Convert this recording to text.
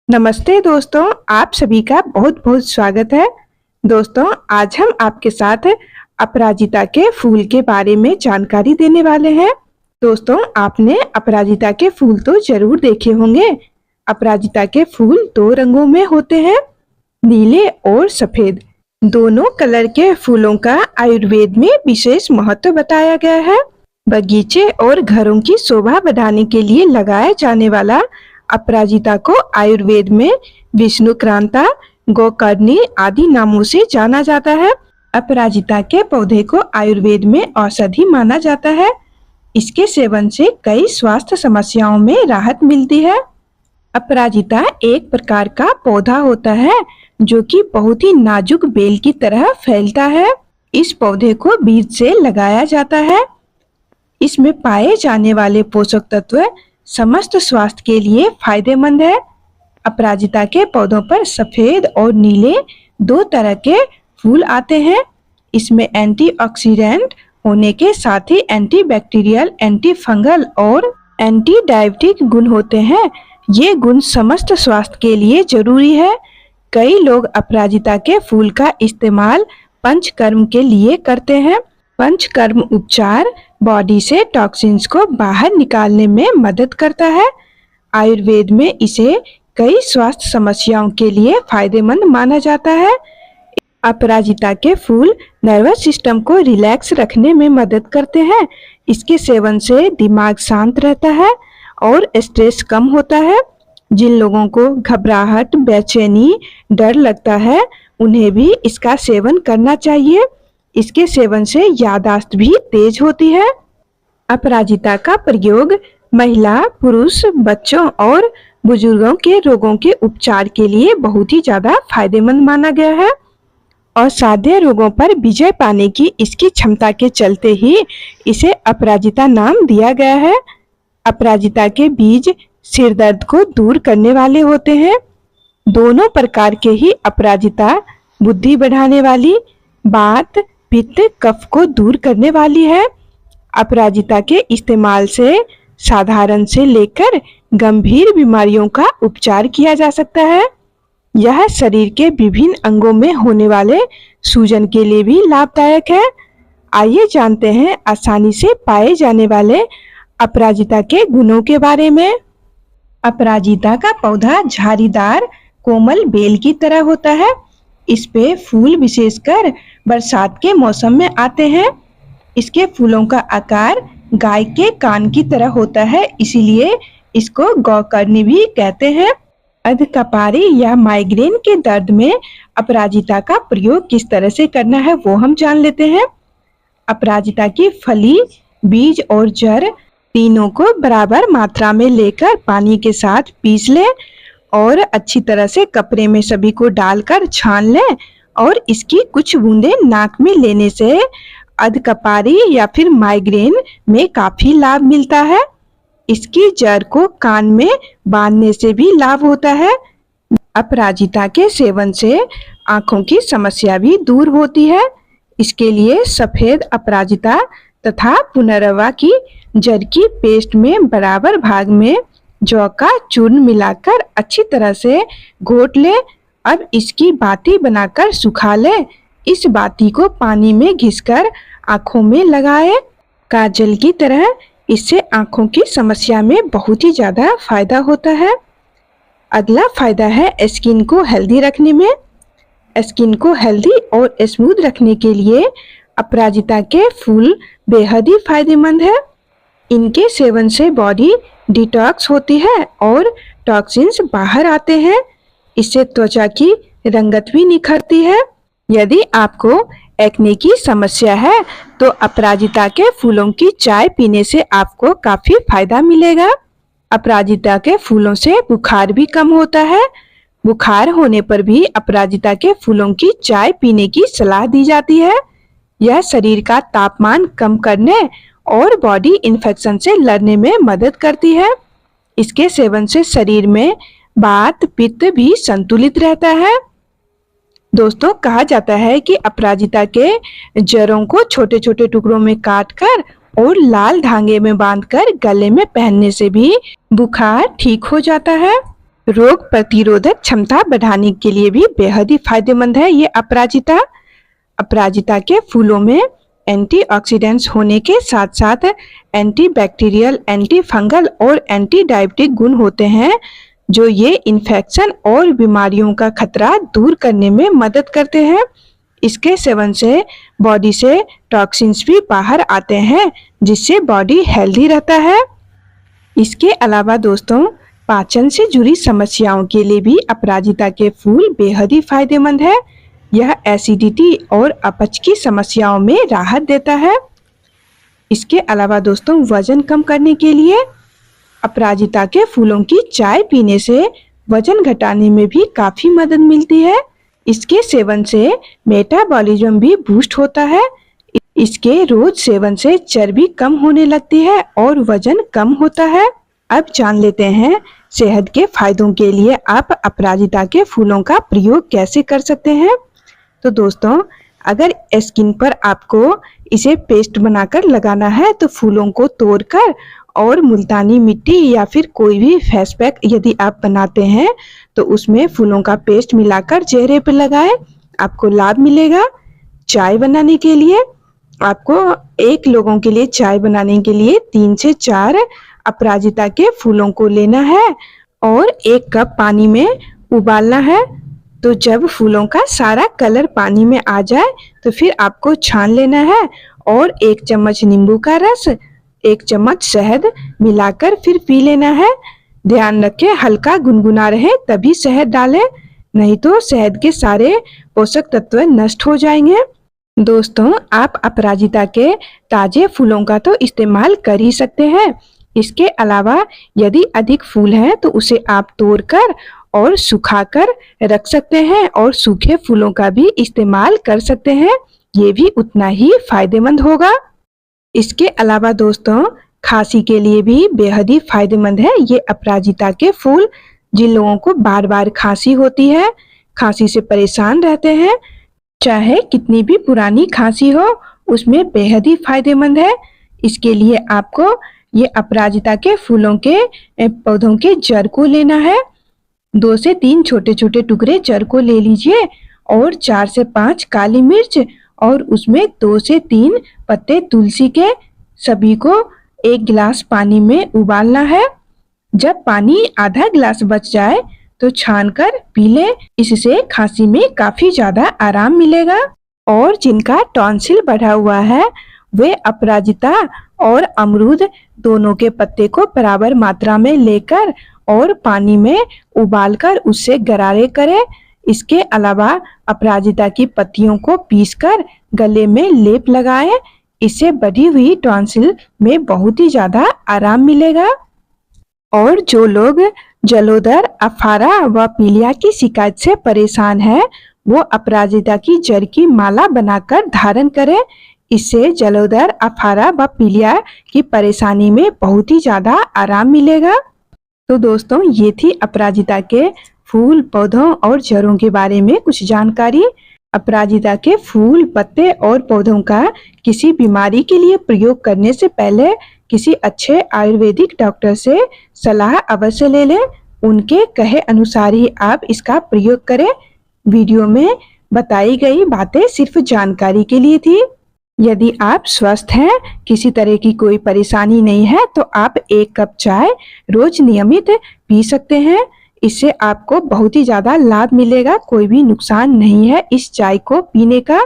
नमस्ते दोस्तों, आप सभी का बहुत बहुत स्वागत है। दोस्तों, आज हम आपके साथ अपराजिता के फूल के बारे में जानकारी देने वाले हैं। दोस्तों, आपने अपराजिता के फूल तो जरूर देखे होंगे। अपराजिता के फूल दो रंगों में होते हैं, नीले और सफेद। दोनों कलर के फूलों का आयुर्वेद में विशेष महत्व बताया गया है। बगीचे और घरों की शोभा बढ़ाने के लिए लगाया जाने वाला अपराजिता को आयुर्वेद में विष्णुक्रांता, गोकर्णी आदि नामों से जाना जाता है। अपराजिता के पौधे को आयुर्वेद में औषधि माना जाता है। इसके सेवन से कई स्वास्थ्य समस्याओं में राहत मिलती है। अपराजिता एक प्रकार का पौधा होता है जो कि बहुत ही नाजुक बेल की तरह फैलता है। इस पौधे को बीज से लगाया जाता है। इसमें पाए जाने वाले पोषक तत्व समस्त स्वास्थ्य के लिए फायदेमंद है। अपराजिता के पौधों पर सफेद और नीले दो तरह के फूल आते हैं। इसमें एंटीऑक्सीडेंट होने के साथ ही एंटीबैक्टीरियल, एंटी फंगल और एंटी डायबिटिक गुण होते हैं। ये गुण समस्त स्वास्थ्य के लिए जरूरी है। कई लोग अपराजिता के फूल का इस्तेमाल पंचकर्म के लिए करते हैं। पंचकर्म उपचार बॉडी से टॉक्सिन्स को बाहर निकालने में मदद करता है। आयुर्वेद में इसे कई स्वास्थ्य समस्याओं के लिए फायदेमंद माना जाता है। अपराजिता के फूल नर्वस सिस्टम को रिलैक्स रखने में मदद करते हैं। इसके सेवन से दिमाग शांत रहता है और स्ट्रेस कम होता है। जिन लोगों को घबराहट, बेचैनी, डर लगता है, उन्हें भी इसका सेवन करना चाहिए। इसके सेवन से याददाश्त भी तेज होती है। अपराजिता का प्रयोग महिला, पुरुष, बच्चों और बुजुर्गों के रोगों के उपचार के लिए बहुत ही ज्यादा फायदेमंद माना गया है। असाध्य रोगों पर विजय पाने की इसकी क्षमता के चलते ही इसे अपराजिता नाम दिया गया है। अपराजिता के बीज सिर दर्द को दूर करने वाले होते हैं। दोनों प्रकार के ही अपराजिता बुद्धि बढ़ाने वाली, वात, पित्त, कफ को दूर करने वाली है। अपराजिता के इस्तेमाल से साधारण से लेकर गंभीर बीमारियों का उपचार किया जा सकता है। यह शरीर के विभिन्न अंगों में होने वाले सूजन के लिए भी लाभदायक है। आइए जानते हैं आसानी से पाए जाने वाले अपराजिता के गुणों के बारे में। अपराजिता का पौधा झाड़ीदार कोमल बेल की तरह होता है। इस पे फूल विशेषकर बरसात के मौसम में आते हैं। इसके फूलों का आकार गाय के कान की तरह होता है, इसीलिए इसको गौकर्णी भी कहते हैं। अर्धकपारी या माइग्रेन के दर्द में अपराजिता का प्रयोग किस तरह से करना है वो हम जान लेते हैं। अपराजिता की फली, बीज और जड़ तीनों को बराबर मात्रा में लेकर पानी के साथ पीस लें और अच्छी तरह से कपड़े में सभी को डालकर छान लें और इसकी कुछ बूंदें नाक में लेने से अर्धकपारी या फिर माइग्रेन में काफी लाभ मिलता है। इसकी जड़ को कान में बांधने से भी लाभ होता है। अपराजिता के सेवन से आंखों की समस्या भी दूर होती है। इसके लिए सफेद अपराजिता तथा पुनर्वा की जड़ की पेस्ट में बराबर भाग में जौ का चूर्ण मिलाकर अच्छी तरह से घोट ले। अब इसकी बाती बनाकर सुखा ले। इस बाती को पानी में घिसकर आंखों में लगाए काजल की तरह। इससे आंखों की समस्या में बहुत ही ज्यादा फायदा होता है। अगला फायदा है स्किन को हेल्दी रखने में। स्किन को हेल्दी और स्मूथ रखने के लिए अपराजिता के फूल बेहद ही फायदेमंद है। इनके सेवन से बॉडी डिटॉक्स होती है और टॉक्सिन्स बाहर आते हैं। इससे त्वचा की रंगत भी निखरती है। यदि आपको एक्ने की समस्या है तो अपराजिता के फूलों की चाय पीने से आपको काफी फायदा मिलेगा। अपराजिता के फूलों से बुखार भी कम होता है। बुखार होने पर भी अपराजिता के फूलों की चाय पीने की सलाह दी जाती है। यह शरीर का तापमान कम करने और बॉडी इन्फेक्शन से लड़ने में मदद करती है। इसके सेवन से शरीर में वात, पित्त भी संतुलित रहता है। दोस्तों, कहा जाता है कि अपराजिता के जड़ों को छोटे छोटे टुकड़ों में काटकर और लाल धागे में बांधकर गले में पहनने से भी बुखार ठीक हो जाता है। रोग प्रतिरोधक क्षमता बढ़ाने के लिए भी बेहद ही फायदेमंद है ये अपराजिता। अपराजिता के फूलों में एंटीऑक्सीडेंट्स होने के साथ साथ एंटीबैक्टीरियल, एंटी फंगल और एंटी डायबिटिक गुण होते हैं, जो ये इन्फेक्शन और बीमारियों का खतरा दूर करने में मदद करते हैं। इसके सेवन से बॉडी से टॉक्सिन्स भी बाहर आते हैं, जिससे बॉडी हेल्दी रहता है। इसके अलावा दोस्तों, पाचन से जुड़ी समस्याओं के लिए भी अपराजिता के फूल बेहद ही फायदेमंद है। यह एसिडिटी और अपच की समस्याओं में राहत देता है। इसके अलावा दोस्तों, वजन कम करने के लिए अपराजिता के फूलों की चाय पीने से वजन घटाने में भी काफी मदद मिलती है। इसके सेवन से मेटाबॉलिज्म भी बूस्ट होता है। इसके रोज सेवन से चर्बी कम होने लगती है और वजन कम होता है। अब जान लेते हैं सेहत के फायदों के लिए आप अपराजिता के फूलों का प्रयोग कैसे कर सकते हैं। तो दोस्तों, अगर स्किन पर आपको इसे पेस्ट बनाकर लगाना है तो फूलों को तोड़कर और मुल्तानी मिट्टी या फिर कोई भी फेस पैक यदि आप बनाते हैं तो उसमें फूलों का पेस्ट मिलाकर चेहरे पर लगाएं, आपको लाभ मिलेगा। चाय बनाने के लिए आपको एक लोगों के लिए चाय बनाने के लिए 3 से 4 अपराजिता के फूलों को लेना है और 1 कप पानी में उबालना है। तो जब फूलों का सारा कलर पानी में आ जाए तो फिर आपको छान लेना है और 1 चम्मच नींबू का रस, 1 चम्मच शहद मिलाकर फिर पी लेना है। ध्यान रखें हल्का गुनगुना रहे तभी शहद डालें, नहीं तो शहद के सारे पोषक तत्व नष्ट हो जाएंगे। दोस्तों, आप अपराजिता के ताजे फूलों का तो इस्तेमाल कर ही सकते हैं। इसके अलावा यदि अधिक फूल हैं तो उसे आप तोड़कर और सुखाकर रख सकते हैं और सूखे फूलों का भी इस्तेमाल कर सकते हैं, ये भी उतना ही फायदेमंद होगा। इसके अलावा दोस्तों, खांसी के लिए भी बेहद ही फायदेमंद है ये अपराजिता के फूल। जिन लोगों को बार बार खांसी होती है, खांसी से परेशान रहते हैं, चाहे कितनी भी पुरानी खांसी हो, उसमें बेहद ही फायदेमंद है। इसके लिए आपको ये अपराजिता के फूलों के पौधों के जड़ को लेना है। 2 से 3 छोटे छोटे टुकड़े जड़ को ले लीजिए और 4 से 5 काली मिर्च और उसमें 2 से 3 पत्ते तुलसी के, सभी को 1 गिलास पानी में उबालना है। जब पानी आधा गिलास बच जाए तो छानकर पी लें, इससे खांसी में काफी ज्यादा आराम मिलेगा। और जिनका टॉन्सिल बढ़ा हुआ है वे अपराजिता और अमरूद दोनों के पत्ते को बराबर मात्रा में लेकर और पानी में उबालकर उससे गरारे करें। इसके अलावा अपराजिता की पत्तियों को पीसकर गले में लेप लगाएं, इससे बढ़ी हुई टॉन्सिल में बहुत ही ज्यादा आराम मिलेगा। और जो लोग जलोदर, अफारा व पीलिया की शिकायत से परेशान है, वो अपराजिता की जड़ की माला बनाकर धारण करें, इससे जलोदर, अफारा व पीलिया की परेशानी में बहुत ही ज्यादा आराम मिलेगा। तो दोस्तों, ये थी अपराजिता के फूल, पौधों और जड़ों के बारे में कुछ जानकारी। अपराजिता के फूल, पत्ते और पौधों का किसी बीमारी के लिए प्रयोग करने से पहले किसी अच्छे आयुर्वेदिक डॉक्टर से सलाह अवश्य ले लें। उनके कहे अनुसार ही आप इसका प्रयोग करें। वीडियो में बताई गई बातें सिर्फ जानकारी के लिए थी। यदि आप स्वस्थ हैं, किसी तरह की कोई परेशानी नहीं है, तो आप 1 कप चाय रोज नियमित पी सकते हैं। इससे आपको बहुत ही ज्यादा लाभ मिलेगा, कोई भी नुकसान नहीं है इस चाय को पीने का।